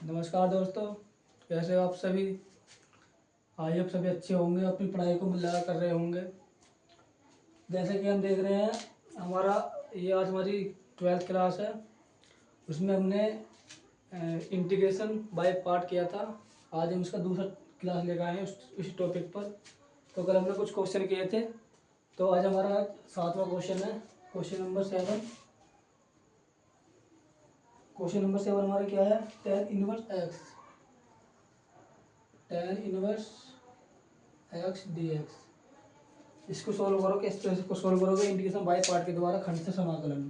नमस्कार दोस्तों, कैसे हो आप सभी। आइए आप सभी अच्छे होंगे, अपनी पढ़ाई को मन लगा कर रहे होंगे। जैसे कि हम देख रहे हैं हमारा ये आज हमारी 12th क्लास है। उसमें हमने इंटीग्रेशन बाय पार्ट किया था। आज हम उसका दूसरा क्लास लेकर आए हैं उस टॉपिक पर। तो कल हमने कुछ क्वेश्चन किए थे, तो आज हमारा 7वां क्वेश्चन है। Question number 7। क्वेश्चन नंबर 7 हमारा क्या है? tan inverse x, tan inverse x d x. इसको सॉल्व करो, किस तरह से इसको सॉल्व करोगे? इंटीग्रेशन बाय पार्ट के द्वारा, खंड से समाकलन।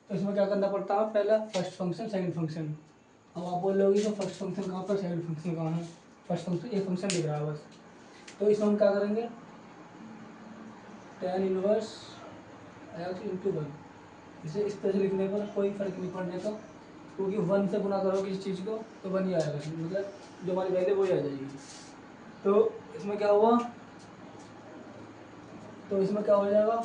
तो इसमें क्या करना पड़ता है? पहला फर्स्ट फंक्शन, सेकंड फंक्शन। अब आप बोल रहे तो फर्स्ट फंक्शन कहाँ पर, सेकंड फंक्शन कहाँ है? फर्स्ट फंक्शन एक फंक्शन दिख रहा है बस। तो इसमें हम क्या करेंगे? tan inverse x into one. इसे इस तरह से लिखने पर कोई फर्क नहीं पड़ने का, क्योंकि वन से गुना करोगे इस चीज़ को तो वन ही आएगा, मतलब जो हमारी वैल्यू वही आ जाएगी। तो इसमें क्या हुआ? तो इसमें क्या हो जाएगा?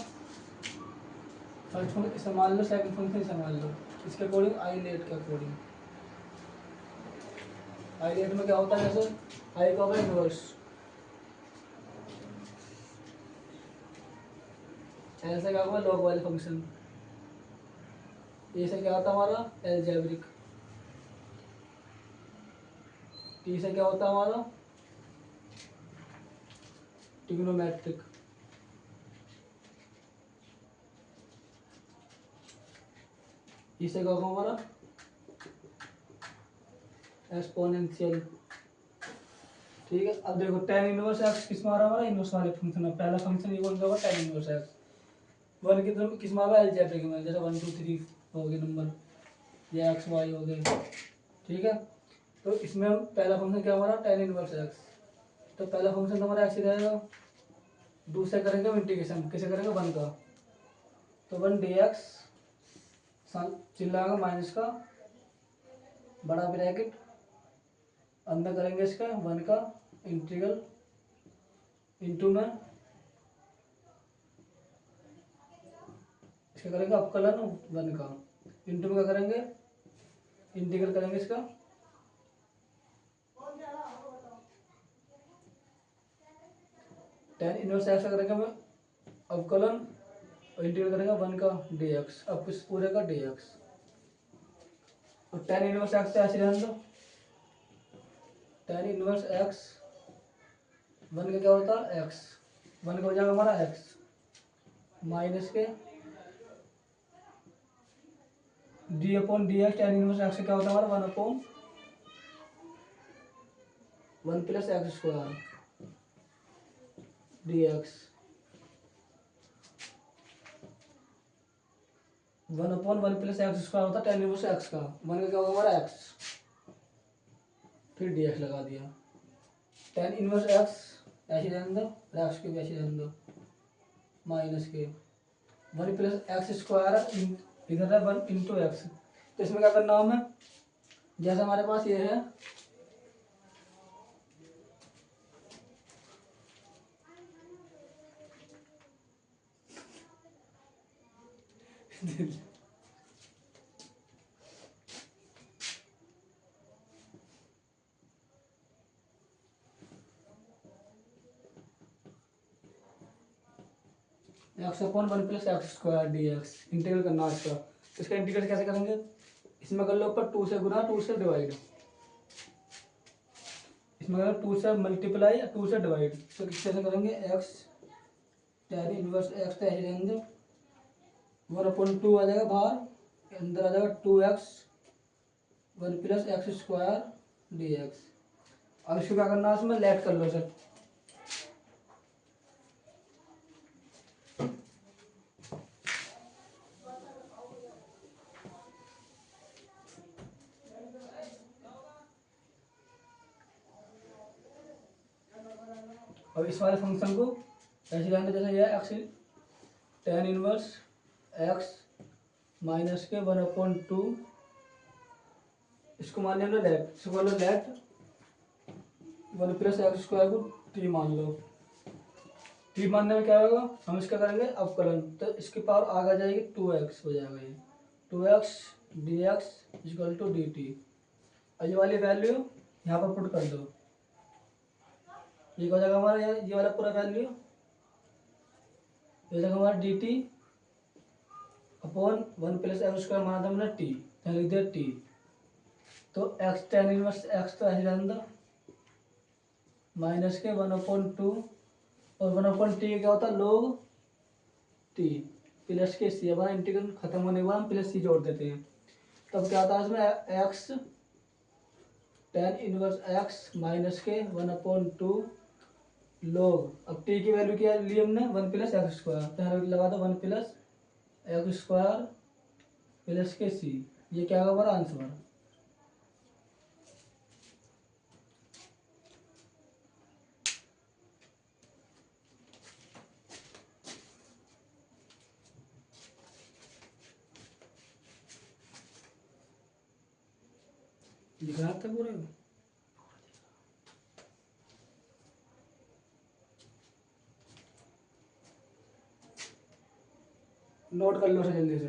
फर्स्ट फंक्शन संभाल लो, सेकंड फंक्शन संभाल लो। इसके अकॉर्डिंग आई लेट के अकॉर्डिंग, आई लेट में क्या होता है? जैसे आई का होगा इनवर्स, ऐसे क्या होगा? लॉग वाले फंक्शन। ए से क्या होता है हमारा? एलजेब्रिक। टी से क्या होता है हमारा? ट्रिग्नोमेट्रिक। इसे क्या होगा हमारा? एक्सपोनेंशियल। ठीक है। अब देखो tan इनवर्स एक्स किस में आ रहा है? हमारा इनवर्स वाले फंक्शन में। पहला फंक्शन ये कौन सा होगा? tan inverse x. वन की तरफ किस में आ रहा है? एलजेब्रिक में, जैसे 1 2 3 हो गए नंबर, या एक्स वाई हो गए। ठीक है। तो इसमें हम पहला फंक्शन क्या हमारा? tan inverse x. तो पहला फंक्शन हमारा एक्स ही रहेगा। दूसरा करेंगे हम इंटीग्रेशन, किसे करेंगे? वन का। तो वन डी एक्स चिल्लाएगा माइनस का बड़ा ब्रैकेट, अंदर करेंगे इसका वन का इंटीग्रल इंटू में इसका करेंगे अपकलन वन का, इंटू में क्या करेंगे? इंटीग्रल करेंगे इसका tan इनवर्स एक्स का करेंगे हम अवकलन, और इंटीग्रल करेंगे वन का डी एक्स, अब इस पूरे का डी एक्स। और tan इनवर्स एक्स तो ऐसे रहने दो। tan इनवर्स एक्स वन का क्या होता है? एक्स। वन का हो जाएगा हमारा एक्स माइनस के D upon D x. tan inverse x क्या होता है हमारा? One upon one plus x square D x. One upon one plus x square होता है tan इनवर्स एक्स का। वन का क्या होगा हमारा? एक्स, फिर डी एक्स लगा दिया। tan इनवर्स एक्स ऐसे रहने दो, एक्स के भी ऐसे रहने दो, माइनस के वन प्लस एक्स स्क्वायर इधर है वन इंटू एक्स। तो इसमें क्या करना हमें? जैसे हमारे पास ये है x upon one plus x square D x, integral करना है इसका। इसका इंटीग्रल कैसे करेंगे? इसमें कर लो ऊपर टू से गुना, टू से डिवाइड। इसमें कर लो टू से मल्टीप्लाई, टू से डिवाइड। तो कैसे करेंगे? एक्स tan इनवर्स एक्स तो ऐसे रहेंगे, वन अपॉन टू आ जाएगा बाहर, अंदर आ जाएगा two x one plus x square D x. अब इसको क्या करना है? उसमें लेट कर लो सर। अब इस वाले फंक्शन को ऐसे लेंगे जैसे यह x tan inverse x minus के वन अपॉन टू, इसको मान लिया लेट, इसको मान लो let one plus x square को टी मान लो। टी मानने में क्या होगा? हम इसका करेंगे अवकलन, तो इसकी पावर आगे जाएगी टू एक्स हो जाएगा ये, two x d x equal to D t. और ये वाली वैल्यू यहाँ पर पुट कर दो। ये हो जाएगा हमारा ये वाला पूरा वैल्यू, ये हो जाएगा हमारा डी टी अपॉन 1+x² माना था हमने टी, यहाँ लिख दिया टी। तो एक्स tan इनवर्स एक्स तो ऐसे रहने दो, माइनस के 1/2 और 1/t क्या होता है log t प्लस के सी। हमारा इंटीग्रल खत्म होने के बाद हम प्लस सी जोड़ देते हैं। तब क्या आता है इसमें x tan inverse x minus के 1/2 log, अब t की वैल्यू क्या ली हमने 1+x², तो यहाँ लगा दो 1+x² प्लस के सी। ये क्या होगा हमारा आंसर। लिखना था पूरे को। नोट कर लो सर जल्दी से।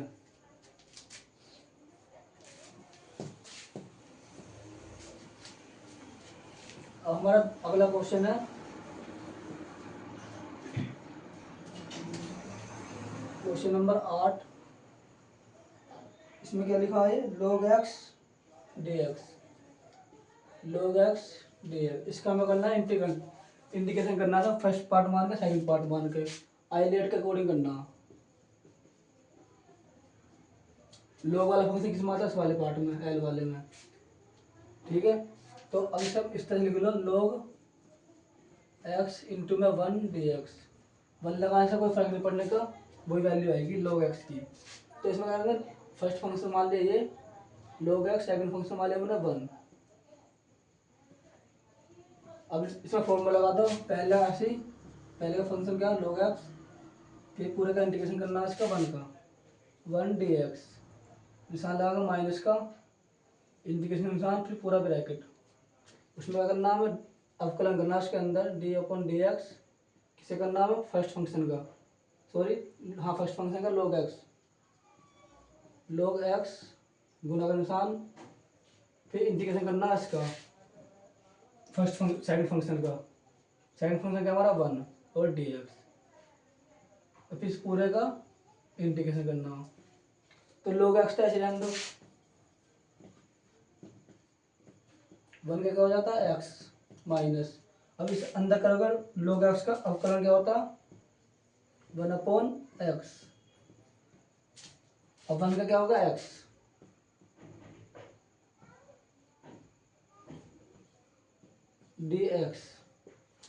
अब हमारा अगला क्वेश्चन है क्वेश्चन नंबर 8। इसमें क्या लिखा है log x dx, log x dx। इसका हमें करना है इंटीग्रेशन करना था, फर्स्ट पार्ट मान के सेकंड पार्ट मान के आइलेट के अकॉर्डिंग करना। log वाला फंक्शन किस में आता है, इस वाले पार्ट में एल वाले में, ठीक है। तो अब सब इस तरह लिख लो log x इंटू में 1 dx, 1 लगाने से कोई फर्क नहीं पड़ने का, वही वैल्यू आएगी log x की। तो इसमें क्या करेंगे, फर्स्ट फंक्शन मान लिया ये log x, सेकंड फंक्शन मान लिया मैंने 1। अब इसमें फॉर्मूला लगा दो, पहले ऐसे पहले का फंक्शन क्या log x, फिर पूरे का इंटीग्रेशन करना है इसका 1 का 1 dx, निशान लगाकर माइनस का इंटीग्रेशन निशान, फिर पूरा ब्रैकेट। उसमें क्या करना है, अवकलन करना है उसके अंदर d/dx, किसे करना है फर्स्ट फंक्शन का, सॉरी हाँ फर्स्ट फंक्शन का log x गुना का निशान, फिर इंटीग्रेशन करना है इसका सेकंड फंक्शन का, सेकंड फंक्शन क्या हमारा 1 और dx, और फिर इस पूरे का इंटीग्रेशन करना हो। तो log x तो ऐसे रहने दो, 1 का क्या हो जाता है x माइनस, अब इस अंदर करोगे log x का अवकलन क्या होता है 1/x, और 1 का क्या होगा x, dx।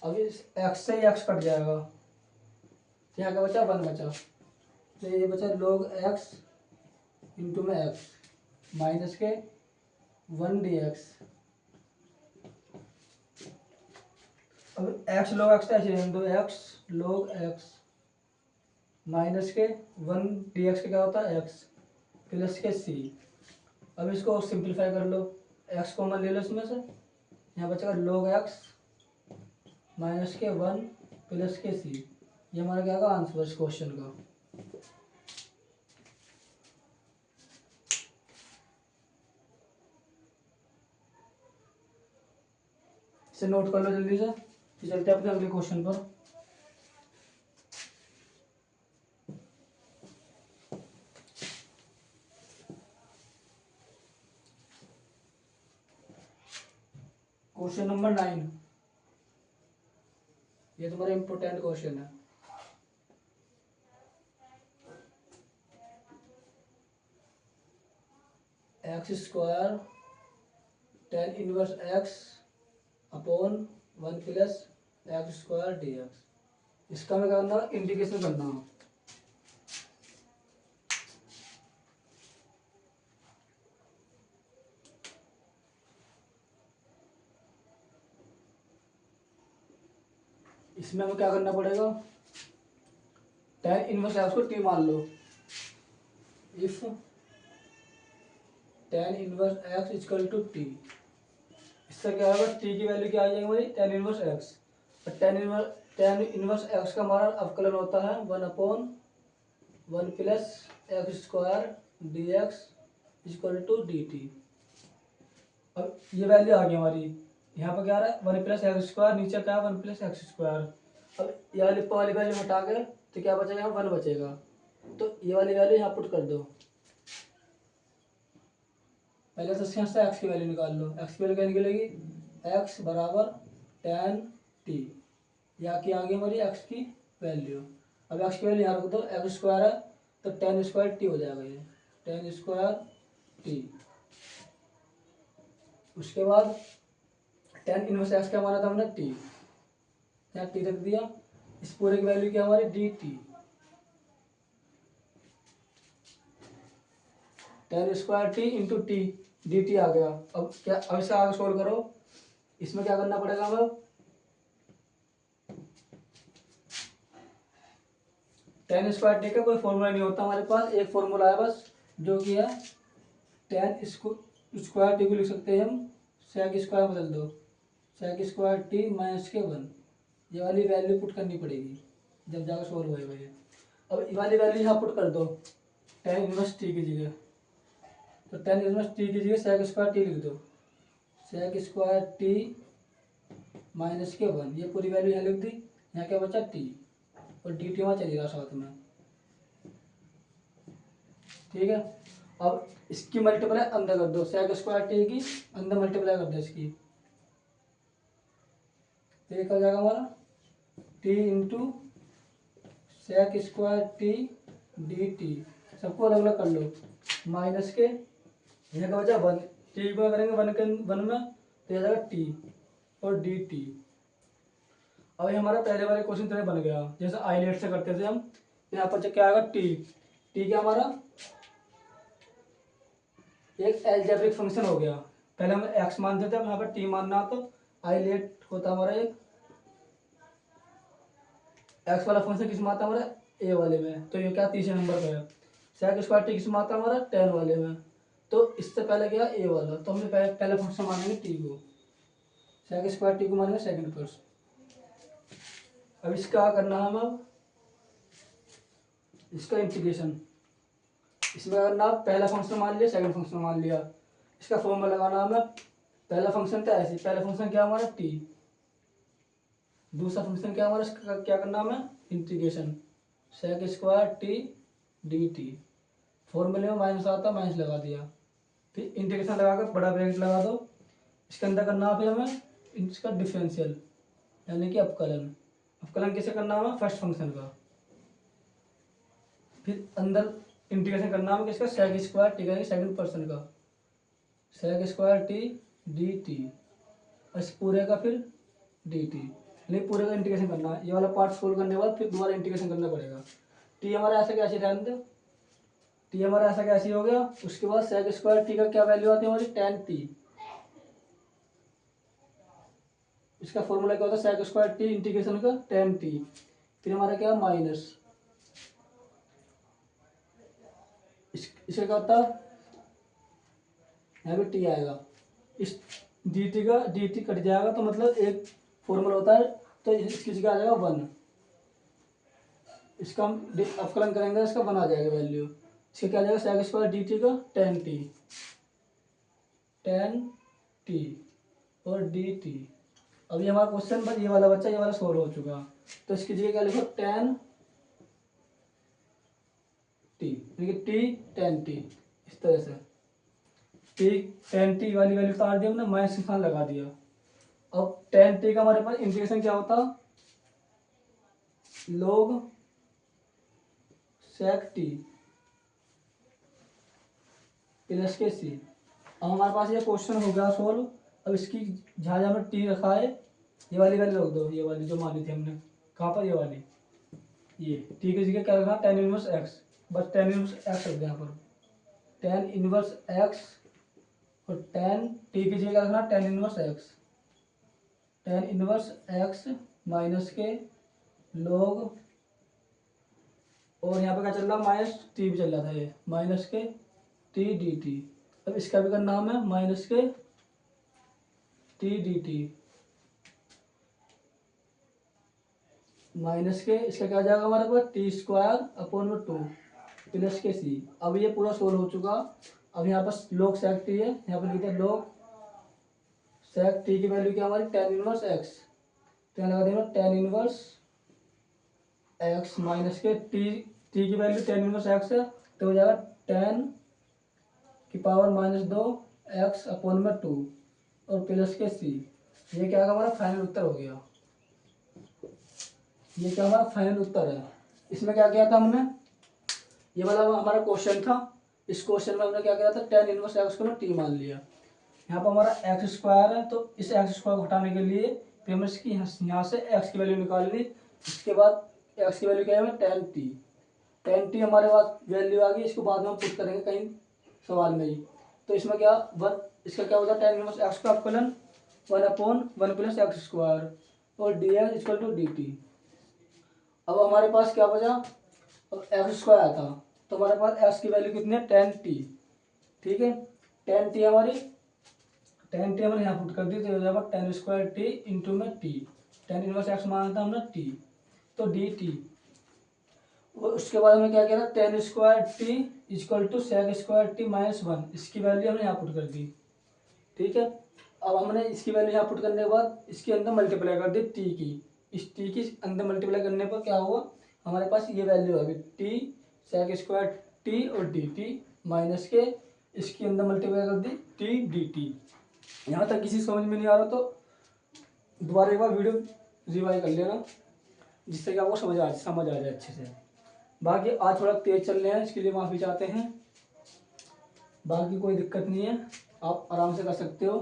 अब इस x से ही x कट जाएगा, यहाँ क्या बचा 1 बचा, तो ये बचा log x इंटू में x माइनस के 1 dx। अब x log x ऐसे रहने दो, x log x माइनस के 1 dx का क्या होता है x प्लस के c। अब इसको सिंप्लीफाई कर लो, x कॉमन ले लो इसमें से, यहाँ बचेगा log x माइनस के 1 प्लस के c। ये हमारा क्या होगा आंसर इस क्वेश्चन का। इसे नोट कर लो जल्दी से, फिर चलते हैं अपने अगले क्वेश्चन पर। क्वेश्चन नंबर 9, ये तुम्हारा इम्पोर्टेंट क्वेश्चन है। x² tan inverse x upon 1+x² dx। इसका मैं करना इंटीग्रेशन करना हो। इसमें हमें क्या करना पड़ेगा, tan इनवर्स x को t मान लो, if tan inverse x equal to t, इससे क्या होगा t की वैल्यू क्या आ जाएगी हमारी tan इनवर्स x, और tan इनवर्स x का हमारा अवकलन होता है 1/1+x² dx equal to dt। अब ये वैल्यू आ गई हमारी, यहाँ पर क्या आ रहा है 1 + x², नीचे क्या है 1 + x²। अब ये वाली ऊपर वाली वैल्यू हटा के तो क्या बचेगा, यहाँ 1 बचेगा, तो ये वाली वैल्यू यहाँ पुट कर दो। पहले तो यहाँ से x की वैल्यू निकाल लो, x की वैल्यू क्या निकलेगी, x बराबर tan t, यहाँ की आ गई हमारी x की वैल्यू। अब x की वैल्यू यहाँ रख दो, x² है तो tan² t हो जाएगा, ये tan² t। उसके बाद tan इनवर्स x क्या माना था हमने, t, यहाँ t रख दिया। इस पूरे की वैल्यू क्या हमारी dt, tan² t into T, dt आ गया। अब क्या, अब इसका आगे सोल्व करो, इसमें क्या करना पड़ेगा हमें, tan² t का कोई फॉर्मूला नहीं होता हमारे पास, एक फॉर्मूला है बस, जो कि है tan² t को लिख सकते हैं हम sec² बदल दो, sec² t -1, ये वाली वैल्यू पुट करनी पड़ेगी जब जाकर सोल्व होएगा ये। अब ये वाली वैल्यू यहाँ पुट कर दो tan इनवर्स t की जगह, तो tan इनवर्स t की जगह sec² t लिख दो, sec² t -1, ये पूरी वैल्यू यहाँ लिख दी। यहाँ क्या बचा t, और dt वहाँ चली रहा साथ में, ठीक है। अब इसकी मल्टीप्लाई अंदर कर दो, sec² t की अंदर मल्टीप्लाई कर दो इसकी, तो ये क्या हो जाएगा हमारा t into sec² t dt, सबको अलग अलग कर लो, माइनस के यहाँ का बचा 1, t को करेंगे 1 में तो यह जाएगा t और dt। अब ये हमारा पहले वाले क्वेश्चन तरह बन गया, जैसे आइलेट से करते थे हम। यहाँ पर क्या आएगा t, t क्या हमारा एक एल्जेब्रिक फंक्शन हो गया, पहले हम x मानते थे, अब यहाँ पर t मानना, तो आइलेट होता हमारा एक x वाला फंक्शन किस में आता है हमारा a वाले में, तो ये क्या तीसरे नंबर पे है। sec² t किस में आता है हमारा tan वाले में, तो इससे पहले क्या a वाला, तो हमने पहले फंक्शन मानेंगे t को, sec² t को मानेंगे सेकंड पर। अब इसका करना है, हम इसका इंटीग्रेशन, इसमें करना पहला फंक्शन मान लिया, सेकंड फंक्शन मान लिया, इसका फॉर्मूला लगाना हमें, पहला फंक्शन था ऐसे, पहला फंक्शन क्या हमारा t, दूसरा फंक्शन क्या हमारा, इसका क्या करना हमें इंटीग्रेशन sec² t dt, फॉर्मूले में माइनस आता माइनस लगा दिया, फिर इंटीग्रेशन लगा कर बड़ा ब्रैकेट लगा दो, इसके अंदर करना फिर हमें इसका डिफरेंशियल यानी कि अवकलन, अवकलन कैसे करना हमें फर्स्ट फंक्शन का, फिर अंदर इंटीग्रेशन करना हमें किसका sec² t का सेकंड पर्सन का, sec² t dt, इस पूरे का फिर dt, नहीं पूरे का इंटीग्रेशन करना है। ये वाला पार्ट सोल्व करने के बाद फिर दोबारा इंटीग्रेशन करना पड़ेगा। t हमारा ऐसा कैसे रहने दो, t हमारा ऐसा कैसे हो गया। उसके बाद sec² t का क्या वैल्यू आती है हमारी tan t, इसका फॉर्मूला क्या होता है sec² t इंटीग्रेशन का tan t, फिर हमारा क्या माइनस, इसका क्या होता है यहाँ पे t आएगा, इस dt कट जाएगा, तो मतलब एक फॉर्मूला होता है, तो इसकी जगह आ जाएगा 1, इसका हम अवकलन करेंगे, इसका 1 आ जाएगा वैल्यू, इसका क्या आ जाएगा sec² dt का tan t और dt। अब ये हमारा क्वेश्चन बस ये वाला बच्चा, ये वाला सोल्व हो चुका, तो इसकी जगह क्या लिखो tan t, tan t, इस तरह से t tan t वाली वैल्यू उतार दी हमने, माइनस निशान लगा दिया। अब tan t का हमारे पास इंटीग्रेशन क्या होता, log sec t प्लस के c। अब हमारे पास ये क्वेश्चन हो गया सोल्व। अब इसकी जहाँ जहाँ पर t रखा है ये वाली वैल्यू रख दो, ये वाली जो मानी थी हमने, कहाँ पर ये वाली, ये t की जगह क्या रखना tan इनवर्स x, बस tan इनवर्स x रख दो यहाँ पर, tan इनवर्स x, और tan t की जगह रखना tan inverse x, tan inverse x minus के log, और यहाँ पे क्या चल रहा है माइनस t भी चल रहा था, ये माइनस के t dt। अब इसका भी करना हमें माइनस के t dt, माइनस के इसका क्या आ जाएगा हमारे पास t² प्लस के c। अब ये पूरा सोल्व हो चुका। अब यहाँ पर log sec t है, यहाँ पर लिखते हैं log सेक टी की वैल्यू क्या हमारी टेन इनवर्स एक्स, तो यहाँ लगा देंगे टेन इनवर्स एक्स माइनस के टी की वैल्यू टेन इनवर्स एक्स है, तो हो जाएगा टेन की पावर माइनस दो एक्स अपॉन में टू और प्लस के सी। ये क्या हमारा फाइनल उत्तर हो गया, ये क्या हमारा फाइनल उत्तर है। इसमें क्या किया था हमने, ये वाला हमारा क्वेश्चन था, इस क्वेश्चन में हमने क्या किया था टेन इनवर्स एक्स को टी मान लिया। यहाँ पर हमारा एक्स स्क्वायर है, तो इस एक्स स्क्वायर को हटाने के लिए फिर हमने इसकी यहाँ से एक्स की वैल्यू निकाल ली। इसके बाद एक्स की वैल्यू क्या है टेन टी हमारे पास वैल्यू आ गई। इसको बाद में हम पुट करेंगे कहीं सवाल में ही। तो इसमें क्या वन, इसका क्या होता है टेन इनवर्स एक्स का अपकलन one upon one plus x square और D x equal to D T. अब हमारे पास क्या बचा, अब एक्स स्क्वायर आया था, तो हमारे पास एक्स की वैल्यू कितनी है टेन टी, ठीक है। टेन टी हमने यहाँ पुट कर दी, तो हो जाएगा टेन स्क्वायर टी इंटू में टी, टेन इनवर्स एक्स माना था हमने टी, तो डी टी। और उसके बाद हमने क्या किया था tan square t equal to sec square t minus one, इसकी वैल्यू हमने यहाँ पुट कर दी, ठीक है। अब हमने इसकी वैल्यू यहाँ पुट करने के बाद इसके अंदर मल्टीप्लाई कर दी टी की, इस टी की अंदर मल्टीप्लाई करने पर क्या हुआ हमारे पास ये वैल्यू आ गई टी सेक स्क्वायर टी और डी टी माइनस के इसके अंदर मल्टीप्लाई कर दी टी डी टी। यहाँ तक किसी समझ में नहीं आ रहा तो दोबारा एक बार वीडियो रिवाइज कर लेना, जिससे कि आपको समझ आ जाए अच्छे से। बाकी आज थोड़ा तेज चल रहे हैं, इसके लिए माफ़ी चाहते हैं। बाकी कोई दिक्कत नहीं है, आप आराम से कर सकते हो,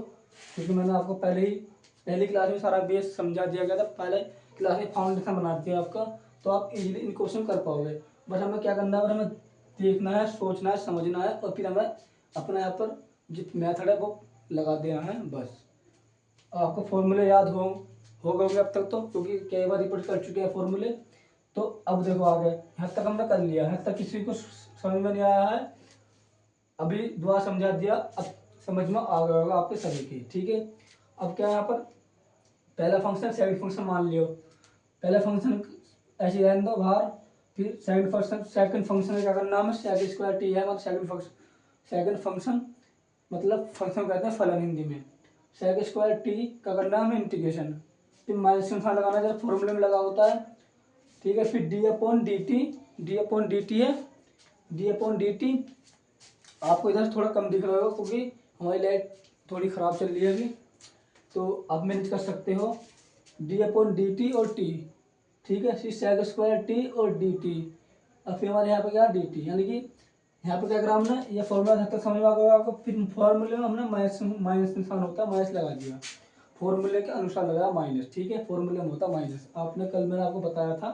क्योंकि मैंने आपको पहली क्लास में सारा बेस समझा दिया गया था, पहले क्लास में फाउंडेशन बना दिया आपका, तो आप इजीली इन क्वेश्चन कर पाओगे। बस हमें क्या करना है, हमें देखना है, सोचना है, समझना है, और फिर हमें अपने यहाँ पर जित मेथड है वो लगा देना है बस। आपको फॉर्मूले याद हो गए अब तक तो, क्योंकि कई बार रिपीट कर चुके हैं फॉर्मूले। तो अब देखो आगे यहाँ तक हमने कर लिया, यहाँ तक किसी को समझ में नहीं आया है, अभी दुआ समझा दिया, अब समझ में आ गया होगा आपके सभी की, ठीक है। अब क्या यहाँ पर पहला फंक्शन सेकंड फंक्शन मान लियो, पहला फंक्शन ऐसे रहने दो बाहर, फिर सेकंड फंक्शन का क्या करना है सेक स्क्वायर टी है, मतलब सेकंड फंक्शन मतलब फंक्शन कहते हैं फलन हिंदी में। सेक स्क्वायर टी का करना है हमें इंटीग्रेशन, फिर माइनस का निशान लगाना जब फॉर्मूले में लगा होता है, ठीक है। फिर डी अपॉन डी टी है, डी अपॉन डी टी आपको इधर थोड़ा कम दिख रहा होगा क्योंकि हमारी लाइट थोड़ी ख़राब चल रही है अभी, तो आप मैनेज कर सकते हो। डी अपॉन डी टी और टी, ठीक है, फिर सेक स्क्वायर टी और डी टी, और फिर हमारे यहाँ पे क्या डी टी, यानी कि यहाँ पे क्या करा हमने, ये फॉर्मूला तक समझ में आ गया आपको। फिर फॉर्मूले में हमने माइनस निशान होता है, माइनस लगा दिया, फॉर्मूले के अनुसार लगाया माइनस, ठीक है। फॉर्मूले में होता माइनस, आपने कल मैंने आपको बताया था,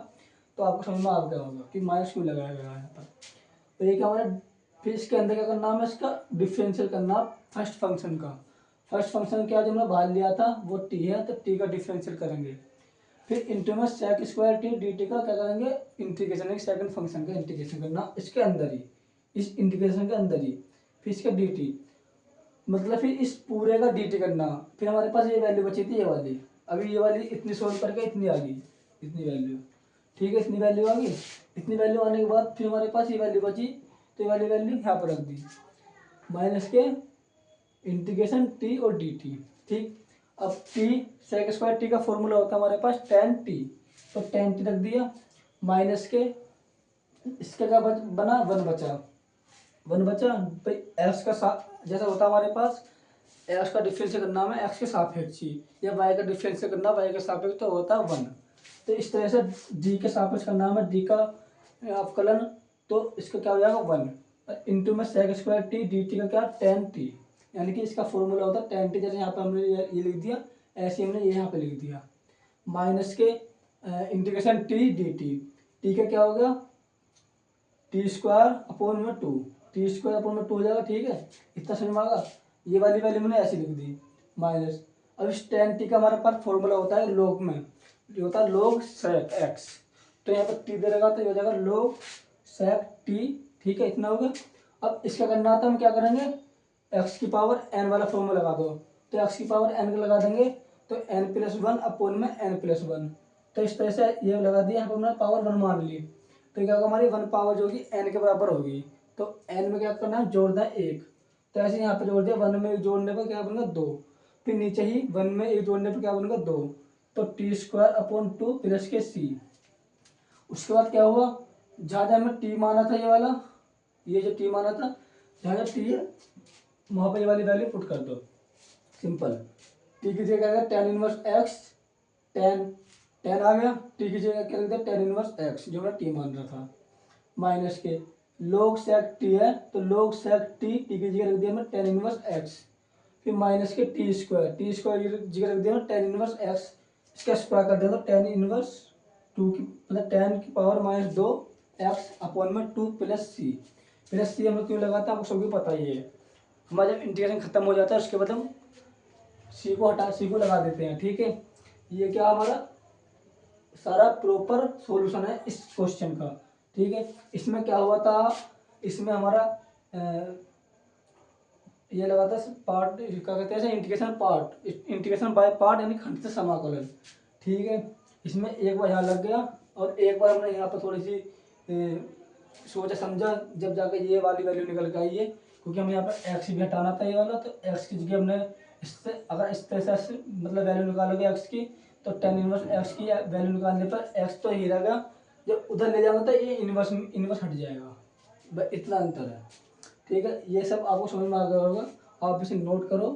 तो आपको समझ में आ गया होगा कि माइनस क्यों लगाया गया है यहाँ पर। तो ये क्या हमारे, फिर इसके अंदर क्या करना है, इसका डिफरेंशियल करना फर्स्ट फंक्शन का। फर्स्ट फंक्शन क्या जो हमने बाहर लिया था वो टी है, तो टी का डिफरेंशियल करेंगे। फिर इंटू में sec square t d t का क्या करेंगे इंटीग्रेशन, सेकंड फंक्शन का इंटीग्रेशन करना इसके अंदर ही, इस इंटीग्रेशन के अंदर ही। फिर इसका डी टी मतलब फिर इस पूरे का डी टी करना। फिर हमारे पास ये वैल्यू बची थी ये वाली, अभी ये वाली इतनी सोल्व करके इतनी आ गई, इतनी वैल्यू, ठीक है, इतनी वैल्यू आ गई। इतनी वैल्यू आने के बाद फिर हमारे पास ये वैल्यू बची, तो ये वाली वैल्यू यहाँ पर रख दी, माइनस के इंटीग्रेशन टी और डी टी, ठीक। अब टी सेक स्क्वायर टी का फॉर्मूला होता है हमारे पास टेन टी, तो टेन टी रख दिया, माइनस के इसका क्या बना वन बचा भाई एक्स का जैसा होता है हमारे पास एक्स का डिफरेंशियल करना है एक्स के सापेक्ष ही, या वाई का डिफरेंशियल करना वाई के सापेक्ष, तो होता है वन। तो इस तरह से डी के सापेक्ष करना है डी का अवकलन, तो इसका क्या हो जाएगा वन इंटू में sec square t d t का क्या टेन टी, यानी कि इसका फॉर्मूला होता है टेन टी, जैसे यहाँ पर हमने ये लिख दिया, ऐसे हमने ये यहाँ पे लिख दिया, माइनस के integration T d T, T का क्या हो गया टी स्क्वायर अपॉन में टू, टी स्क्वायर अपॉन में टू हो जाएगा, ठीक है। इतना समझ में आएगा। ये वाली वैल्यू मैंने ऐसी लिख दी माइनस। अब इस टेन टी का हमारे पास फॉर्मूला होता है लोग में, जो होता है लोग सेक एक्स, तो यहाँ पर टी दे रहेगा तो ये हो जाएगा लोग सेक टी, ठीक है, इतना हो गया। अब इसका करना आता है, हम क्या करेंगे एक्स की पावर एन वाला फॉर्मूला लगा दो, तो एक्स की पावर एन का लगा देंगे, तो एन प्लस वन अपॉन में एन प्लस वन, तो इस तरह से ये लगा दिया, यहाँ पर हमने पावर वन मान ली, तो क्या होगा हमारी वन पावर जो होगी एन के बराबर होगी, तो एन में क्या करना है जोड़ना है एक, तो ऐसे यहाँ पे जोड़ दिया, वन में जोड़ने पर क्या बनेगा दो, फिर नीचे ही 1 में 1 जोड़ने पर क्या बनेगा 2, तो टी स्क्वायर अपॉन 2 प्लस के सी। उसके बाद क्या हुआ, जहाँ जहाँ हमने टी माना था ये वाला, ये जो टी माना था जहाँ जहाँ टी है वहाँ पर ये वाली वैल्यू पुट कर दो, सिंपल। टी की जगह क्या tan inverse x, tan tan आ गया, टी की जगह क्या लिख दिया टेन इनवर्स एक्स जो मैं टी मान रहा था, माइनस के लोग सेक टी है तो लोग सेक टी, टी की जगह रख दिया मैं टेन इनवर्स एक्स, फिर माइनस के टी स्क्वायर की जगह रख दिया मैं टेन इनवर्स एक्स, इसका स्क्वायर कर दिया तो टेन इनवर्स 2 की मतलब 10 की पावर माइनस 2 एक्स अपॉन में 2 प्लस सी। प्लस सी हम क्यों लगाते हैं आपको सभी पता ही है, हमारा जब इंटीग्रेशन खत्म हो जाता है उसके बाद हम सी को लगा देते हैं, ठीक है। ये क्या हमारा सारा प्रॉपर सॉल्यूशन है इस क्वेश्चन का, ठीक है। इसमें क्या हुआ था, इसमें हमारा ये लगा था पार्ट, क्या कहते हैं इंटीग्रेशन बाय पार्ट यानी खंडित समाकलन, ठीक है। इसमें एक बार यहाँ लग गया और एक बार हमने यहाँ पर थोड़ी सी सोचा समझा जब जाकर ये वाली वैल्यू निकल के आई है, क्योंकि हमें यहाँ पर एक्स भी हटाना था ये वाला, तो एक्स की जगह हमने इससे अगर इस तरह से मतलब वैल्यू निकालोगे एक्स की तो टेन इनवर्स एक्स की वैल्यू निकालने पर एक्स तो ही रहेगा, जब उधर ले जाऊंगा तो ये इनवर्स हट जाएगा, बस इतना अंतर है, ठीक है। ये सब आपको समझ में आ गया होगा, आप इसे नोट करो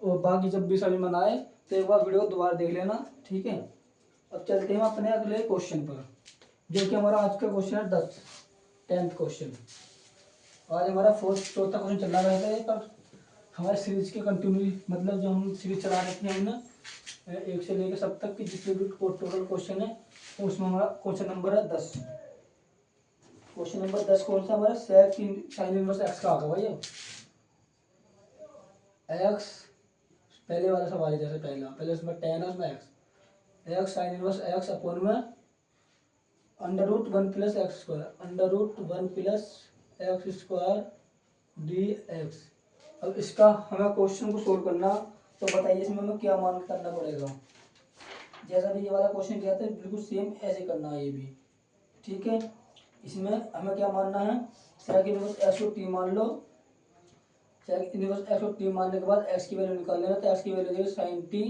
और बाकी जब भी समझ में ना आए तो एक बार वीडियो दोबारा देख लेना, ठीक है। अब चलते हैं अपने अगले क्वेश्चन पर, जो कि हमारा आज का क्वेश्चन है 10th क्वेश्चन। आज हमारा चौथा क्वेश्चन चल रहा रहता है, पर हमारे सीरीज के कंटिन्यू मतलब जो हम सीरीज चला रहे थे हमने 1 से लेकर 7 तक की जितने भी टोटल क्वेश्चन है उसमें हमारा क्वेश्चन नंबर है 10। क्वेश्चन नंबर 10 कौन सा हमारा साइन इनवर्स एक्स का आ गया भैया, एक्स पहले वाला सवाल है, जैसे पहले उसमें टेन है उसमें x sine inverse x upon में under root 1 plus x square, under root 1 plus x square D x. अब इसका हमें क्वेश्चन को सोल्व करना, तो बताइए इसमें हमें क्या मान करना पड़ेगा। जैसा भी ये वाला क्वेश्चन किया था बिल्कुल सेम ऐसे करना है ये भी, ठीक है। इसमें हमें क्या मानना है, सेक इनवर्स एक्स को टी मान लो, सेक इनवर्स एक्स को टी मानने के बाद एक्स की वैल्यू निकाल लेना, तो एक्स की वैल्यू देगी साइन टी,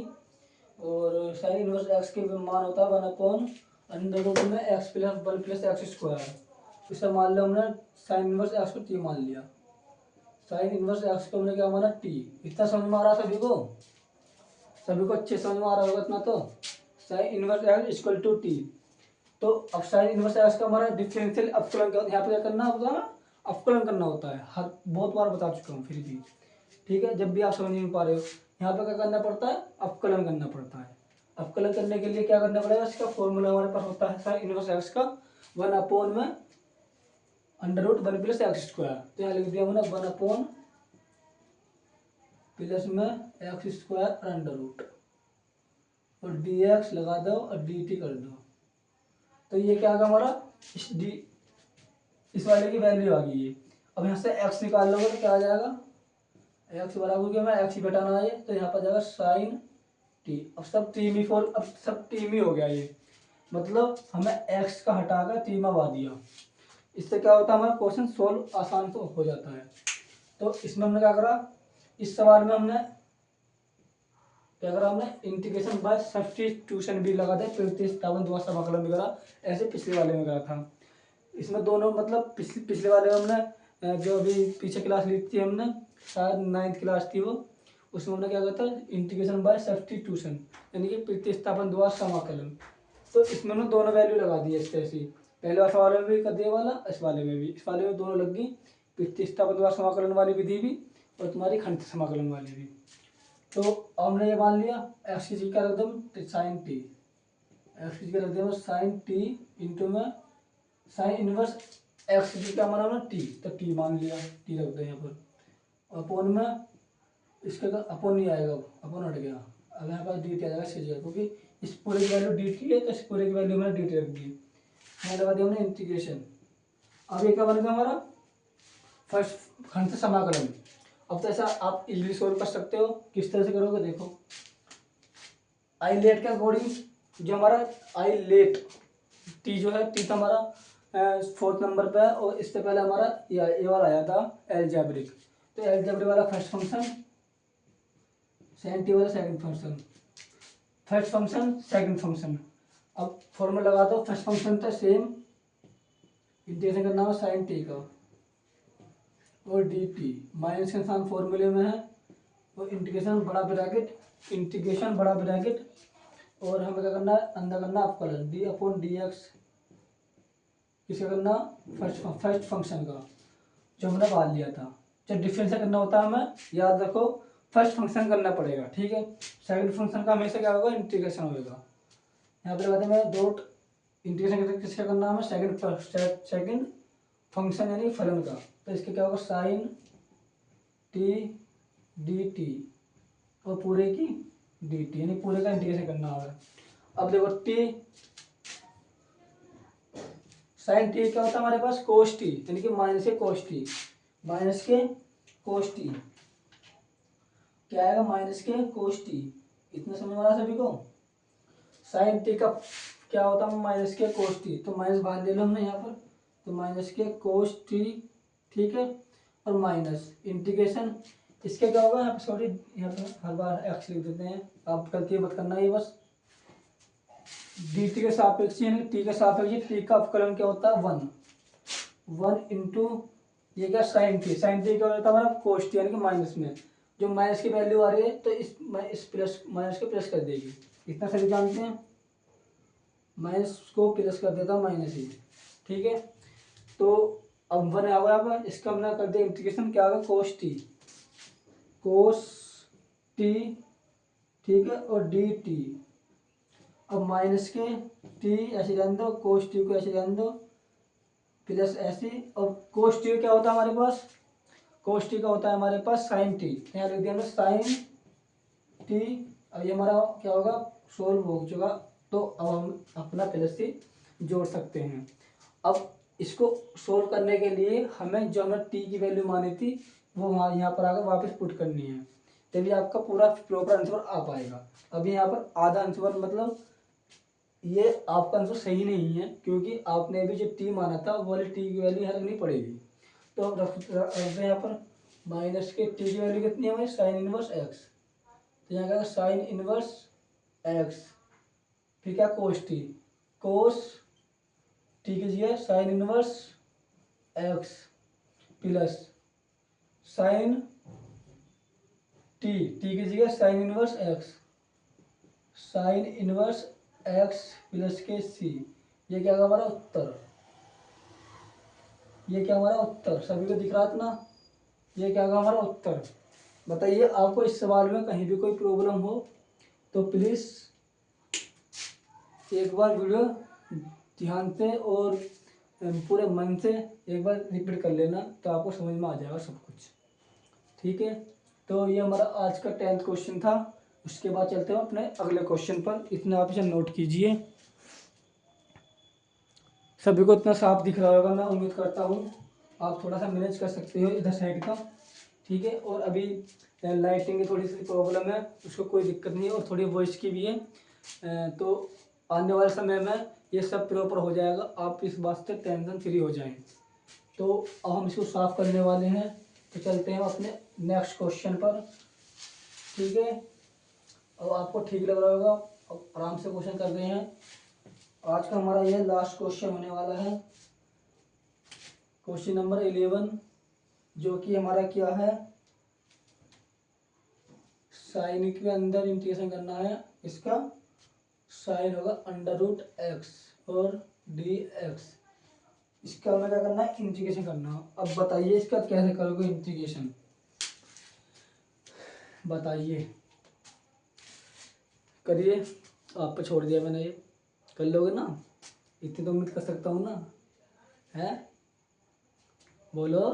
और साइन इनवर्स एक्स के मान होता है 1 अपॉन अंडर रूट में x plus 1 plus x square. इसे मान लो हमने साइन इनवर्स एक्स को टी मान लिया, साइन इनवर्स एक्स को हमने क्या माना टी। इतना समझ में आ रहा सभी को अच्छे समझ में आ रहा होगा इतना, तो sine inverse x equal to t. तो अब साइन इनवर्स एक्स का हमारा डिफरेंशियल अवकलन क्या होता है, यहाँ पे क्या करना होता है, अवकलन करना होता है, हर बहुत बार बता चुका हूँ फिर भी, ठीक है। जब भी आप समझ नहीं पा रहे हो यहाँ पे क्या करना पड़ता है, अवकलन करना पड़ता है। अवकलन करने के लिए क्या करना पड़ेगा, इसका फॉर्मूला हमारे पास होता है साइन इनवर्स एक्स का 1 अपॉन में under root 1 plus x square, तो यहाँ लिख दिया मैंने 1 अपॉन प्लस में एक्स स्क्वायर अंडर रूट, और डी एक्स लगा दो और डी टी कर दो, तो ये क्या आ गया हमारा इस वाले की वैल्यू आ गई है। अब यहाँ से एक्स निकाल लोगे तो क्या आ जाएगा, एक्स बराबर क्या, मैं एक्स ही घटाना है तो यहाँ पर जाएगा साइन टी। अब सब टी में हो गया ये, मतलब हमें एक्स का हटाकर टी में बा दिया, इससे क्या होता है हमारा क्वेश्चन सोल्व आसान से हो जाता है। तो इसमें हमने क्या करा, इस सवाल में हमने क्या करा, हमने इंटीग्रेशन बाय सब्स्टिट्यूशन भी लगा दे, प्रतिस्थापन द्वारा समाकलन भी करा, ऐसे पिछले वाले में करा था। इसमें दोनों मतलब पिछले वाले में हमने जो अभी पीछे क्लास ली थी हमने, शायद 9th क्लास थी वो, उसमें हमने क्या कहता है इंटीग्रेशन बाय सब्स्टिट्यूशन यानी कि प्रतिस्थापन द्वारा समाकलन। तो इसमें हमने दोनों वैल्यू लगा दी इस तरह से, पहले वाले में भी कर दिया वाला, इस वाले में भी, इस वाले में दोनों लग गई, प्रतिस्थापन द्वारा समाकलन वाली विधि भी और तुम्हारी खंडित समाकलन वाली भी। तो हमने ये मान लिया एक्स की जगह रख दो साइन टी, एक्स की जगह रख दो साइन टी इंटू में साइन इनवर्स एक्स की क्या माना हमने टी, तो टी मान लिया, टी रख दो यहाँ पर, अपोन में इसके तो अपोन नहीं आएगा, अपोन हट गया, अब यहाँ पर डी टी आ जाएगा इसकी जगह, क्योंकि इस पूरे की वैल्यू डी टी है तो इस पूरे की वैल्यू मैंने डी टी रख दी, यहाँ लगा दिया हमने इंटीग्रेशन। अब ये क्या बनेगा हमारा फर्स्ट खंड से समाकलन। अब तो ऐसा आप इजीली सोल्व कर सकते हो, किस तरह से करोगे देखो, आई लेट के अकॉर्डिंग जो हमारा आई लेट टी जो है, टी तो हमारा 4th नंबर पे है, और इससे पहले हमारा ये वाला आया था एलजेब्रिक, तो एलजेब्रिक वाला फर्स्ट फंक्शन साइन टी वाला second function, first function second function. अब फॉर्मूला लगा दो, फर्स्ट फंक्शन था सेम, इंटीग्रेशन करना हो साइन टी का और डी टी, माइनस के निशान फॉर्मूले में है, और इंटीग्रेशन बड़ा ब्रैकेट, इंटीग्रेशन बड़ा ब्रैकेट, और हमें क्या करना है, अंदर करना अवकलन डी अपॉन डी एक्स, किसका करना, फर्स्ट फंक्शन का जो हमने बाहर लिया था। जब डिफरेंस करना होता है हमें याद रखो फर्स्ट फंक्शन करना पड़ेगा, ठीक है। सेकंड फंक्शन का हमेशा क्या होगा, इंटीग्रेशन होगा। यहाँ पर बताते हैं डॉट इंटीग्रेशन किसका करना है हमें, सेकंड फंक्शन यानी फलन का, तो इसके क्या होगा साइन टी डी टी और पूरे की डी टी, यानी पूरे का इंटीग्रेशन करना होगा। अब देखो टी साइन टी क्या होता है हमारे पास, कोस टी, यानी कि माइनस के कोस टी, माइनस के कोस टी क्या आएगा, माइनस के कोस टी। इतना समझ में आ रहा सभी को। साइन टी का क्या होता है, माइनस के कोस टी, तो माइनस बाहर ले लो हमने यहाँ पर, तो माइनस के कोस टी, ठीक है, और माइनस इंटीग्रेशन इसके क्या होगा, यहाँ पर सॉरी यहाँ पर हर बार एक्स लिख देते हैं, आप गलती मत करना, ये बस डी टी के सापेक्ष यानी टी के सापेक्ष टी का अवकलन क्या होता है, वन इंटू ये क्या साइन टी, साइन टी क्या होता है हमारा कोस टी, यानी कि माइनस में जो माइनस की वैल्यू आ रही है तो इस प्लस माइनस को प्लस कर देगी, इतना सभी जानते हैं, माइनस को प्लस कर देता हूँ माइनस ही, ठीक है। तो अब वन आया अब इसका हमने कर दिया इंटीग्रेशन, क्या होगा कोस टी, ठीक है, और डी टी। अब माइनस के टी ऐसे रहने दो, कोस टी को ऐसे रहने दो, प्लस ऐसे, और कोस टी क्या होता है हमारे पास, कोस टी का होता है हमारे पास साइन टी, यहाँ लिख दिया हमने साइन टी। अब ये हमारा क्या होगा, सोल्व हो चुका, तो अब हम अपना प्लस टी जोड़ सकते हैं। अब इसको सोल्व करने के लिए हमें जो हमने टी की वैल्यू मानी थी वो वहाँ यहाँ पर आकर वापस पुट करनी है, तभी आपका पूरा प्रॉपर आंसर आ पाएगा। अभी यहाँ पर आधा आंसर मतलब ये आपका आंसर सही नहीं है, क्योंकि आपने भी जो टी माना था वो वाली टी की वैल्यू यहाँ रखनी पड़ेगी। तो अब रखते हैं यहाँ पर माइनस के टी की वैल्यू कितनी है हमारी, साइन इनवर्स एक्स, तो यहाँ क्या साइन इनवर्स एक्स, फिर क्या कोस टी कीजिए sine inverse x plus sine T कीजिए sine inverse x, sine inverse x plus के सी, ये क्या हमारा उत्तर, ये क्या हमारा उत्तर, सभी को दिख रहा था ना, ये क्या हमारा उत्तर। बताइए आपको इस सवाल में कहीं भी कोई प्रॉब्लम हो तो प्लीज़ एक बार वीडियो ध्यान से और पूरे मन से एक बार रिपीट कर लेना, तो आपको समझ में आ जाएगा सब कुछ, ठीक है। तो ये हमारा आज का 10th क्वेश्चन था। उसके बाद चलते हैं अपने अगले क्वेश्चन पर, इतना आप इसे नोट कीजिए। सभी को इतना साफ दिख रहा होगा, मैं उम्मीद करता हूँ। आप थोड़ा सा मैनेज कर सकते हो इधर साइड का, ठीक है। और अभी लाइटिंग की थोड़ी सी प्रॉब्लम है, उसको कोई दिक्कत नहीं है, और थोड़ी वॉइस की भी है, तो आने वाले समय में ये सब प्रॉपर हो जाएगा, आप इस बात से टेंशन फ्री हो जाएं। तो अब हम इसको साफ करने वाले हैं, तो चलते हैं अपने नेक्स्ट क्वेश्चन पर, ठीक है। अब आपको ठीक लग रहा होगा, अब आराम से क्वेश्चन कर रहे हैं। आज का हमारा यह लास्ट क्वेश्चन होने वाला है, क्वेश्चन नंबर 11, जो कि हमारा क्या है, साइन के अंदर इंटीग्रेशन करना है, इसका साइन होगा अंडर रूट एक्स और डी एक्स, इसका हमें क्या करना है, इंटीग्रेशन करना है। अब बताइए इसका कैसे करोगे इंटीग्रेशन, बताइए, करिए, आप पे छोड़ दिया मैंने, ये कर लोगे ना, इतनी तो उम्मीद कर सकता हूँ ना, है, बोलो,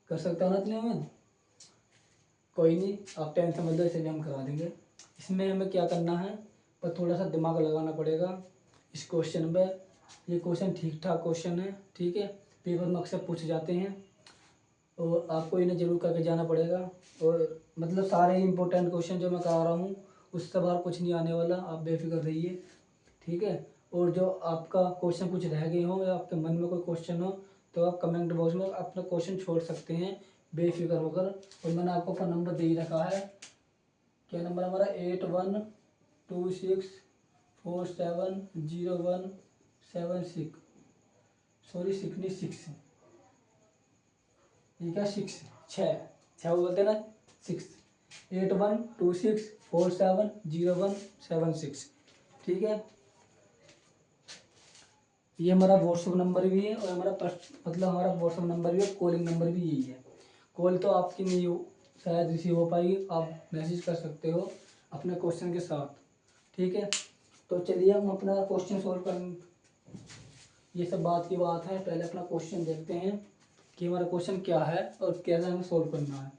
कर सकता हूँ ना इतनी उम्मीद, कोई नहीं, आप टेंशन मत लो, इसे भी हम करा देंगे। इसमें हमें क्या करना है, पर थोड़ा सा दिमाग लगाना पड़ेगा इस क्वेश्चन में। ये क्वेश्चन ठीक ठाक क्वेश्चन है, ठीक है, पेपर में अक्सर पूछे जाते हैं, और आपको इन्हें जरूर करके जाना पड़ेगा। और मतलब सारे इंपॉर्टेंट क्वेश्चन जो मैं करा रहा हूँ उससे बाहर कुछ नहीं आने वाला, आप बेफिक्र रहिए, ठीक है। और जो आपका क्वेश्चन कुछ रह गए हो या आपके मन में कोई क्वेश्चन हो तो आप कमेंट बॉक्स में अपना क्वेश्चन छोड़ सकते हैं बेफिक्र होकर। और मैंने आपको फ़ोन नंबर दे ही रखा है, क्या नंबर हमारा 8126470176, सॉरी 6 ये क्या 6 छः बोलते ना 6, 8126470176, ठीक है। ये हमारा व्हाट्सअप नंबर भी है और हमारा मतलब हमारा व्हाट्सअप नंबर भी है, कॉलिंग नंबर भी यही है। कॉल तो आपकी नहीं हो शायद रिसीव हो पाएगी, आप मैसेज कर सकते हो अपने क्वेश्चन के साथ, ठीक है। तो चलिए हम अपना क्वेश्चन सोल्व कर, ये सब बात की बात है। पहले अपना क्वेश्चन देखते हैं कि हमारा क्वेश्चन क्या है और कैसे हमें सोल्व करना है।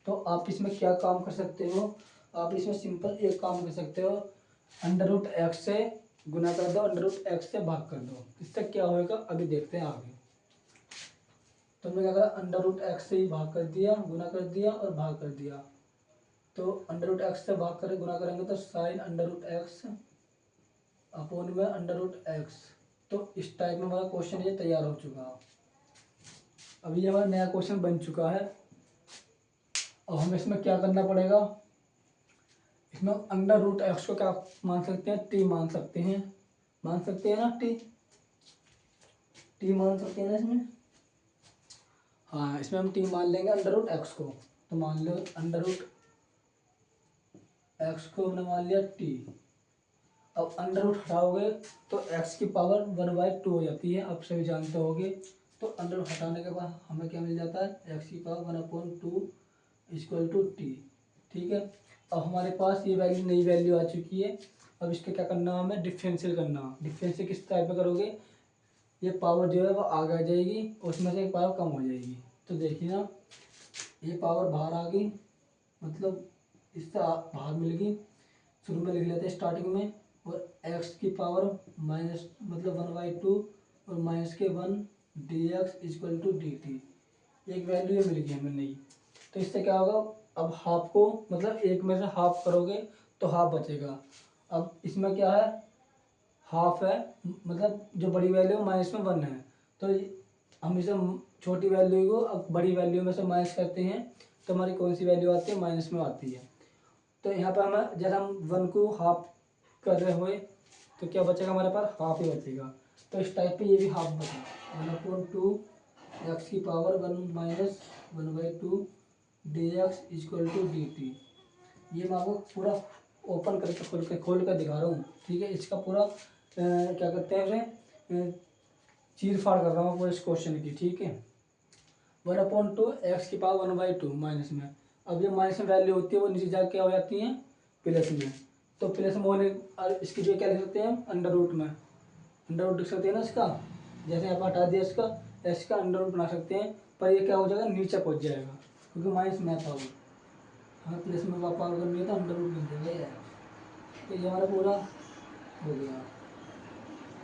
तो आप इसमें क्या काम कर सकते हो, आप इसमें सिंपल एक काम कर सकते हो, √x से गुना कर दो, √x से भाग कर दो। इससे क्या होएगा अभी देखते हैं आगे। तो हमने क्या करा, √x से ही भाग कर दिया, गुना कर दिया और भाग कर दिया। तो √x से भाग कर गुना करेंगे तो साइन √x अपॉन में √x। तो इस टाइप में हमारा क्वेश्चन ये तैयार हो चुका। अभी ये हमारा नया क्वेश्चन बन चुका है। अब हमें इसमें क्या करना पड़ेगा, इसमें √x को क्या मान सकते हैं, t मान सकते हैं, मान सकते हैं ना, t मान सकते हैं ना इसमें। हाँ, इसमें हम t मान लेंगे √x को। तो मान लो √x को हमने मान लिया t। अब अंडर हटाओगे तो x की पावर 1/2 हो जाती है, आप सभी जानते होगे। तो अंडर हटाने के बाद हमें क्या मिल जाता है, x की पावर 1/2 = t, ठीक है। अब हमारे पास ये वैल्यू नई वैल्यू आ चुकी है। अब इसका क्या करना है, हमें डिफरेंशियल करना। डिफरेंशियल किस टाइप में करोगे, ये पावर जो है वो आगे आ जाएगी, उसमें से एक पावर कम हो जाएगी। तो देखिए ना, ये पावर बाहर आ गई, मतलब इससे बाहर मिल गई। शुरू में लिख लेते हैं स्टार्टिंग में, और x की पावर माइनस मतलब 1/2 और -1 dx = dt। एक वैल्यू मिल गई हमें नहीं। तो इससे क्या होगा, अब हाफ को मतलब एक में से हाफ करोगे तो हाफ बचेगा। अब इसमें क्या है, हाफ है, मतलब जो बड़ी वैल्यू -1 है। तो हम इसे छोटी वैल्यू को अब बड़ी वैल्यू में से माइनस करते हैं, तो हमारी कौन सी वैल्यू आती है, माइनस में आती है। तो यहाँ पर हमें जब हम 1 को हाफ कर रहे हुए तो क्या बचेगा, हमारे पास हाफ ही बचेगा। तो इस टाइप पे ये भी हाफ बचा, 1/2 x की पावर 1 - 1/2 dx = dt। ये मैं आपको पूरा ओपन करके खोल कर दिखा रहा हूँ, ठीक है। इसका पूरा क्या करते हैं उसे, चीर फाड़ कर रहा हूँ पूरे इस क्वेश्चन की, ठीक है। 1/2 x की पावर 1/2 माइनस में, अब ये माइनस में वैल्यू होती है वो नीचे जाके क्या हो जाती है, प्लस में। तो प्लस में होने और इसकी जो क्या लिख सकते हैं, अंडर रूट में अंडर रूट लिख सकते हैं ना इसका। जैसे आप हटा दिया इसका, इसका अंडर रूट बना सकते हैं, पर ये क्या हो जाएगा, नीचे पहुंच जाएगा क्योंकि माइनस में पावर, हमें प्लस में पावर करनी है तो अंडर रूट लिख देंगे। तो ये हमारा पूरा हो गया।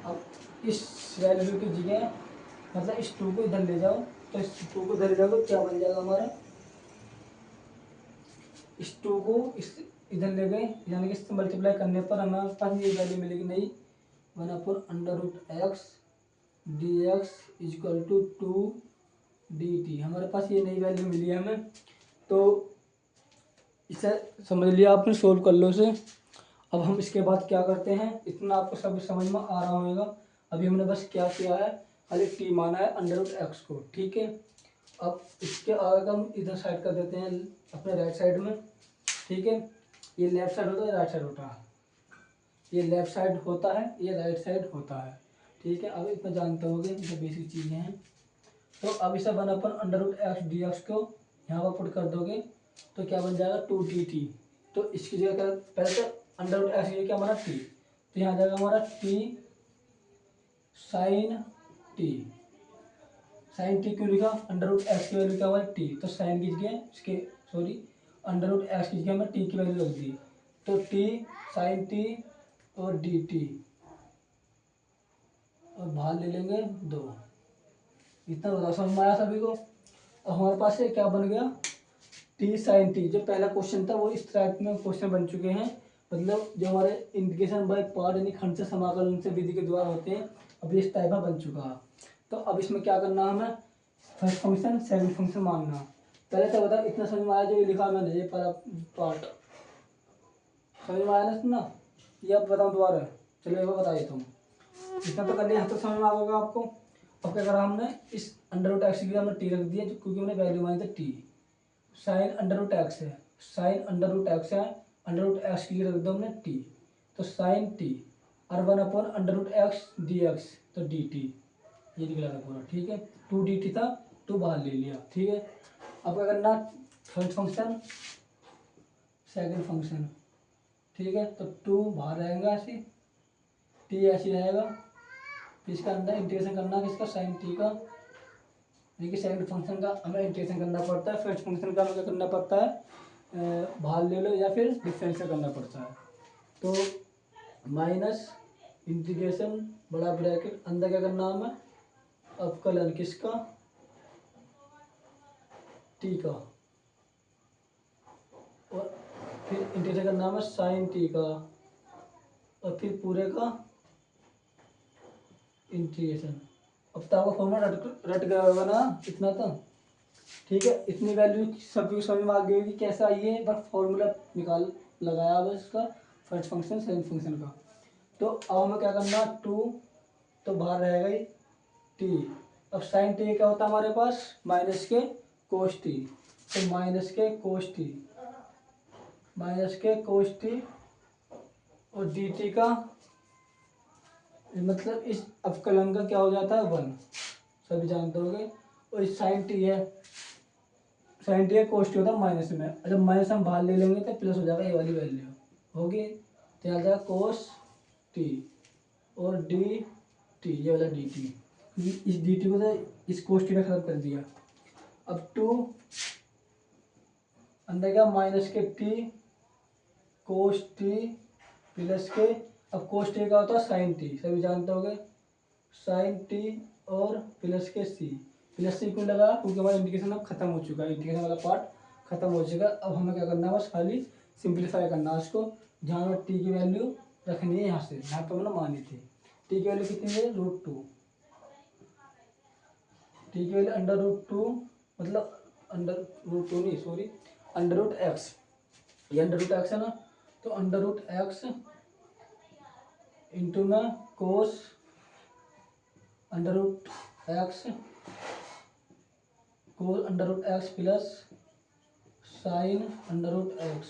अब इस वैल्यू की जगह मतलब इस 2 को इधर ले जाओ, तो इस 2 को इधर ले जाओ तो क्या बन जाएगा हमारा, इस 2 को इस इधर ले गए, यानी कि इससे मल्टीप्लाई करने पर हमारे पास ये वैल्यू मिलेगी नहीं, 1/√x dx = 2 dt। हमारे पास ये नई वैल्यू मिली है हमें। तो इसे समझ लिया आपने, सोल्व कर लो इसे। अब हम इसके बाद क्या करते हैं, इतना आपको सब समझ में आ रहा होगा। अभी हमने बस क्या किया है, खाली t माना है √x को, ठीक है। अब इसके आगे हम इधर साइड कर देते हैं अपने राइट साइड में, ठीक है। ये लेफ्ट साइड होता है, राइट साइड होता है, ये लेफ्ट साइड होता है, ये राइट साइड होता है, ठीक है। अब इतना जानते होंगे, ये बेसिक चीज़ें हैं। तो अब इसे 1/√x dx को यहाँ पर पुट कर दोगे तो क्या बन जाएगा, 2 dt। तो इसकी जगह क्या, पहले तो √x की क्या हमारा t, तो यहाँ जाएगा हमारा t sin t। Sine t क्यों लिखा, √x की वैल्यू क्या हमारी t, तो साइन की जगह इसके सॉरी √x की जगह हमने t की वैल्यू रख दी। तो t sin t और dt, और बाहर ले लेंगे 2। इतना बता समझ में आया सभी को। अब हमारे पास ये क्या बन गया, t sin t। जो पहला क्वेश्चन था वो इस टाइप में क्वेश्चन बन चुके हैं, मतलब जो हमारे इंटीग्रेशन बाय पार्ट यानी खंड से समाकलन से विधि के द्वारा होते हैं, अब इस टाइप में बन चुका है। तो अब इसमें क्या करना है, हमें फर्स्ट फंक्शन सेकंड फंक्शन मानना। पहले तो बता, इतना समझ में आया जो ये लिखा मैंने, ये पहला पार्ट, समझ में आया ना? ये अब बताओ दोबारा, चलो एक बार बताइए तुम, इतना तो कर लिया, तो समझ में आ होगा आपको। अब क्या करा हमने, इस अंडर रूट एक्स की जगह हमने टी रख दिया क्योंकि हमने वैल्यू मानी थी t. Sine under root x है, साइन अंडर रूट एक्स है, अंडर रूट एक्स की जगह रख दो हमने टी, तो साइन टी और 1 upon under root x d x, तो डी टी, ये निकला था पूरा। ठीक है, 2 डी टी था, 2 बाहर ले लिया। ठीक है, अब क्या करना, फर्स्ट फंक्शन सेकंड फंक्शन। ठीक है, तो 2 बाहर रहेगा ऐसे, टी ऐसी रहेगा, फिर इसका अंदर इंटीग्रेशन करना किसका, साइन टी का, देखिए सेकंड फंक्शन का हमें इंटीग्रेशन करना पड़ता है, फर्स्ट फंक्शन का हमें क्या करना पड़ता है, बाहर ले लो या फिर डिफरेंशियल करना पड़ता है। तो माइनस इंटीग्रेशन बड़ा ब्रैकेट अंदर क्या करना हमें, अवकलन किसका, टी का, और फिर इंटीग्रेशन करना हमें साइन टी का, और फिर पूरे का इंटीग्रेशन। अब तो आपको फॉर्मूला रट गया होगा ना इतना तो। ठीक है, इतनी वैल्यू सभी को समझ में आ गई होगी कैसे आई है, बस फॉर्मूला निकाल लगाया बस इसका, फर्स्ट फंक्शन सेकंड फंक्शन का। तो अब हमें क्या करना, 2 तो बाहर रहेगा ही टी। अब साइन टी क्या होता है हमारे पास, माइनस के कोस टी, तो माइनस के कोस टी, माइनस के कोस टी, और डी टी का मतलब इस अवकलन का क्या हो जाता है, 1, सभी जानते होंगे। और इस साइन टी है, साइन टी है, कोस टी होता है माइनस में, जब माइनस हम बाहर ले लेंगे तो प्लस हो जाएगा, ये वाली वैल्यू होगी, तो यहाँ जाएगा कोस टी और डी टी, ये वाला डी टी, इस डी टी को तो इस कोस टी में खत्म कर दिया। अब 2 अंदर क्या, माइनस के टी कोस टी प्लस के, अब कोस टी का होता है साइन टी, सभी जानते होंगे, साइन टी और प्लस के सी, प्लस सी क्यों लगा, क्योंकि हमारा इंटीग्रेशन अब खत्म हो चुका है, इंटीग्रेशन वाला पार्ट खत्म हो चुका है। अब हमें क्या करना है, बस खाली सिंप्लीफाई करना है उसको, जहाँ में टी की वैल्यू रखनी है, यहाँ से यहाँ पर मैंने मानी थी, टी की वैल्यू कितनी है, √2, टी की वैल्यू अंडर √2, मतलब अंडर √2 नहीं सॉरी, अंडर √x, ये अंडर √x है ना, तो अंडर √x इंटू में cos under √x plus sine under √x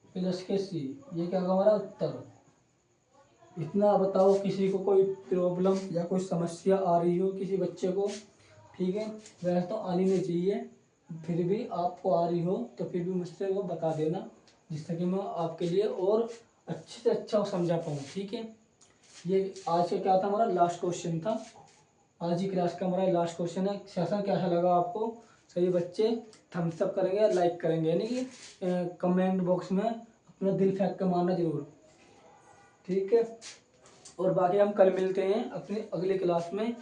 plus के सी, ये क्या होगा हमारा उत्तर। इतना बताओ, किसी को कोई प्रॉब्लम या कोई समस्या आ रही हो किसी बच्चे को, ठीक है, वैसे तो आनी नहीं चाहिए, फिर भी आपको आ रही हो तो फिर भी मुझसे वो बता देना, जिससे कि मैं आपके लिए और अच्छे से अच्छा समझा पाऊँ। ठीक है, ये आज का क्या था, हमारा लास्ट क्वेश्चन था, आज ही क्लास का हमारा लास्ट क्वेश्चन है। सेशन कैसा लगा आपको, सभी बच्चे थम्स अप करेंगे, लाइक करेंगे, यानी कि कमेंट बॉक्स में अपना दिल फेंक के मारना जरूर। ठीक है, और बाकी हम कल मिलते हैं अपनी अगली क्लास में,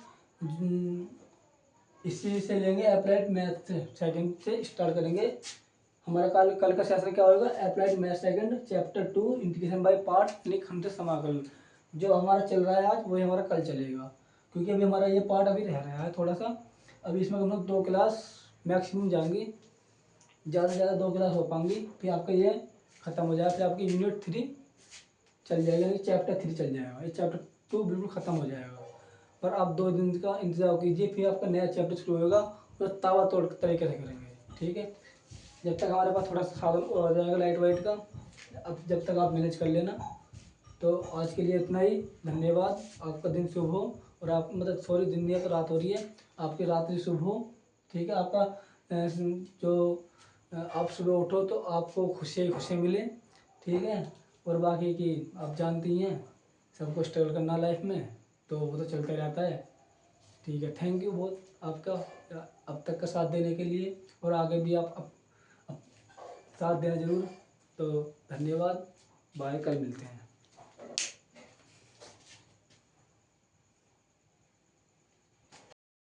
इसी से लेंगे अप्लाइड मैथ सेकंड से स्टार्ट करेंगे। हमारा कल का सेशन क्या होगा, applied math second chapter 2 integration by part यानी खंड समाकल, जो हमारा चल रहा है आज वही हमारा कल चलेगा, क्योंकि अभी हमारा ये पार्ट अभी रह रहा है थोड़ा सा, अभी इसमें हम लोग 2 क्लास मैक्सिमम जाएंगे, ज़्यादा से ज़्यादा 2 क्लास हो पाएंगी, फिर आपका ये ख़त्म हो जाएगा, फिर आपकी यूनिट 3 चल जाएगा, यानी चैप्टर 3 चल जाएगा, ये चैप्टर 2 बिल्कुल ख़त्म हो जाएगा। पर आप 2 दिन का इंतज़ार कीजिए, फिर आपका नया चैप्टर शुरू होगा, और ताबा तोड़ तरीके से करेंगे। ठीक है, जब तक हमारे पास थोड़ा सा साधन हो जाएगा लाइट वाइट का, अब जब तक आप मैनेज कर लेना। तो आज के लिए इतना ही, धन्यवाद, आपका दिन शुभ हो, और आप मतलब सॉरी दिन नहीं है तो रात हो रही है, आपकी रात्रि शुभ हो। ठीक है, आपका जो आप सुबह उठो तो आपको खुशी खुशी मिले। ठीक है, और बाकी की आप जानती हैं, सबको स्ट्रगल करना लाइफ में, तो वो तो चलता रहता है। ठीक है, थैंक यू बहुत आपका अब तक का साथ देने के लिए, और आगे भी आप साथ देना जरूर। तो धन्यवाद, बाय, कल मिलते हैं।